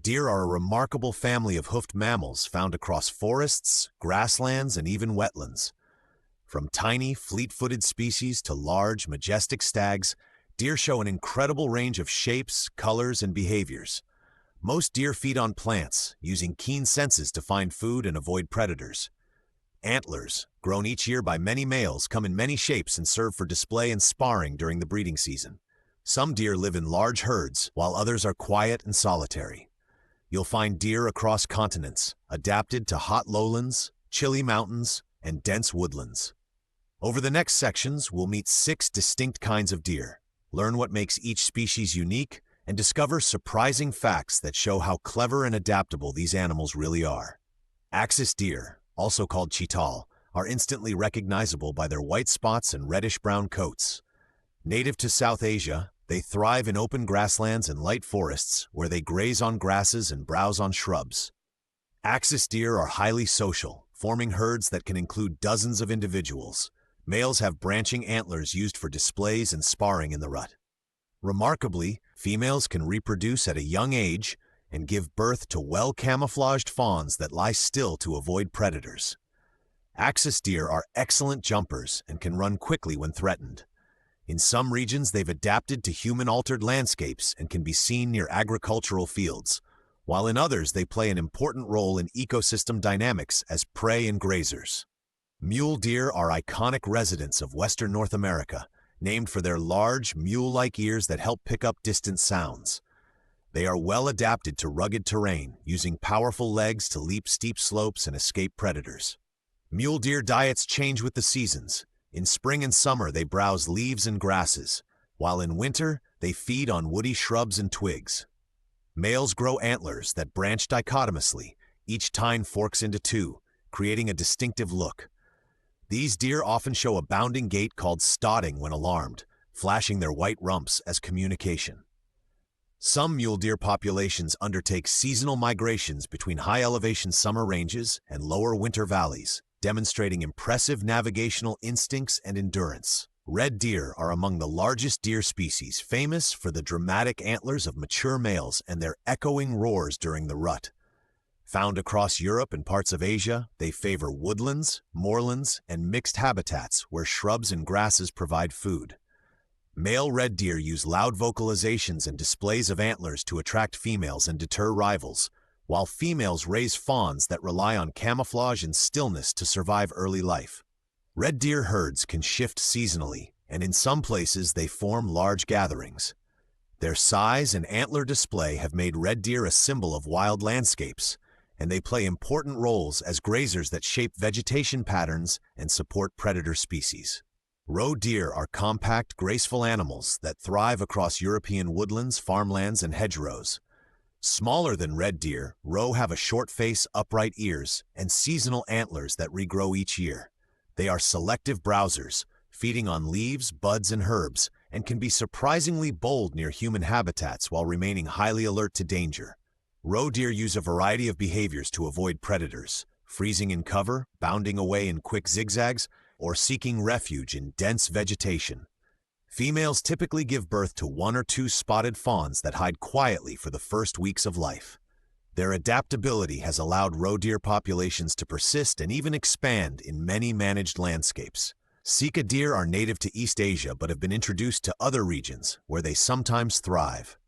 Deer are a remarkable family of hoofed mammals found across forests, grasslands, and even wetlands. From tiny, fleet-footed species to large, majestic stags, deer show an incredible range of shapes, colors, and behaviors. Most deer feed on plants, using keen senses to find food and avoid predators. Antlers, grown each year by many males, come in many shapes and serve for display and sparring during the breeding season. Some deer live in large herds, while others are quiet and solitary. You'll find deer across continents, adapted to hot lowlands, chilly mountains, and dense woodlands. Over the next sections, we'll meet 6 distinct kinds of deer, learn what makes each species unique, and discover surprising facts that show how clever and adaptable these animals really are. Axis deer, also called chital, are instantly recognizable by their white spots and reddish-brown coats. Native to South Asia, they thrive in open grasslands and light forests where they graze on grasses and browse on shrubs. Axis deer are highly social, forming herds that can include dozens of individuals. Males have branching antlers used for displays and sparring in the rut. Remarkably, females can reproduce at a young age and give birth to well-camouflaged fawns that lie still to avoid predators. Axis deer are excellent jumpers and can run quickly when threatened. In some regions, they've adapted to human-altered landscapes and can be seen near agricultural fields, while in others they play an important role in ecosystem dynamics as prey and grazers. Mule deer are iconic residents of western North America, named for their large, mule-like ears that help pick up distant sounds. They are well adapted to rugged terrain, using powerful legs to leap steep slopes and escape predators. Mule deer diets change with the seasons. In spring and summer, they browse leaves and grasses, while in winter, they feed on woody shrubs and twigs. Males grow antlers that branch dichotomously. Each tine forks into 2, creating a distinctive look. These deer often show a bounding gait called stotting when alarmed, flashing their white rumps as communication. Some mule deer populations undertake seasonal migrations between high-elevation summer ranges and lower winter valleys, demonstrating impressive navigational instincts and endurance. Red deer are among the largest deer species, famous for the dramatic antlers of mature males and their echoing roars during the rut. Found across Europe and parts of Asia, they favor woodlands, moorlands, and mixed habitats where shrubs and grasses provide food. Male red deer use loud vocalizations and displays of antlers to attract females and deter rivals, while females raise fawns that rely on camouflage and stillness to survive early life. Red deer herds can shift seasonally, and in some places they form large gatherings. Their size and antler display have made red deer a symbol of wild landscapes, and they play important roles as grazers that shape vegetation patterns and support predator species. Roe deer are compact, graceful animals that thrive across European woodlands, farmlands, and hedgerows. Smaller than red deer, roe have a short face, upright ears, and seasonal antlers that regrow each year. They are selective browsers, feeding on leaves, buds, and herbs, and can be surprisingly bold near human habitats while remaining highly alert to danger. Roe deer use a variety of behaviors to avoid predators, freezing in cover, bounding away in quick zigzags, or seeking refuge in dense vegetation. Females typically give birth to 1 or 2 spotted fawns that hide quietly for the first weeks of life. Their adaptability has allowed roe deer populations to persist and even expand in many managed landscapes. Sika deer are native to East Asia but have been introduced to other regions where they sometimes thrive.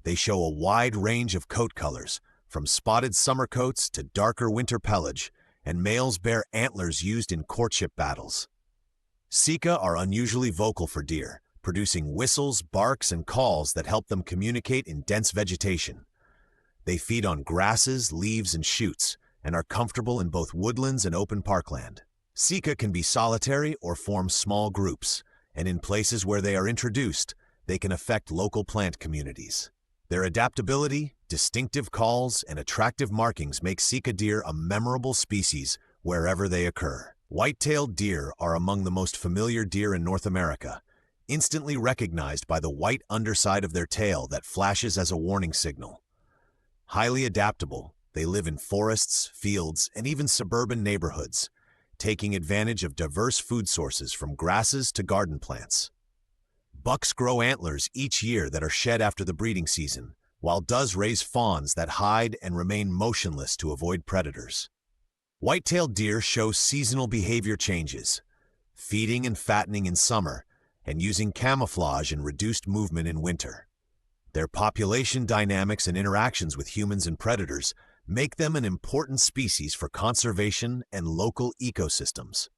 They show a wide range of coat colors, from spotted summer coats to darker winter pelage, and males bear antlers used in courtship battles. Sika are unusually vocal for deer, producing whistles, barks, and calls that help them communicate in dense vegetation. They feed on grasses, leaves, and shoots, and are comfortable in both woodlands and open parkland. Sika can be solitary or form small groups, and in places where they are introduced, they can affect local plant communities. Their adaptability, distinctive calls, and attractive markings make Sika deer a memorable species wherever they occur. White-tailed deer are among the most familiar deer in North America, instantly recognized by the white underside of their tail that flashes as a warning signal. Highly adaptable, they live in forests, fields, and even suburban neighborhoods, taking advantage of diverse food sources from grasses to garden plants. Bucks grow antlers each year that are shed after the breeding season, while does raise fawns that hide and remain motionless to avoid predators. White-tailed deer show seasonal behavior changes, feeding and fattening in summer and using camouflage and reduced movement in winter. Their population dynamics and interactions with humans and predators make them an important species for conservation and local ecosystems.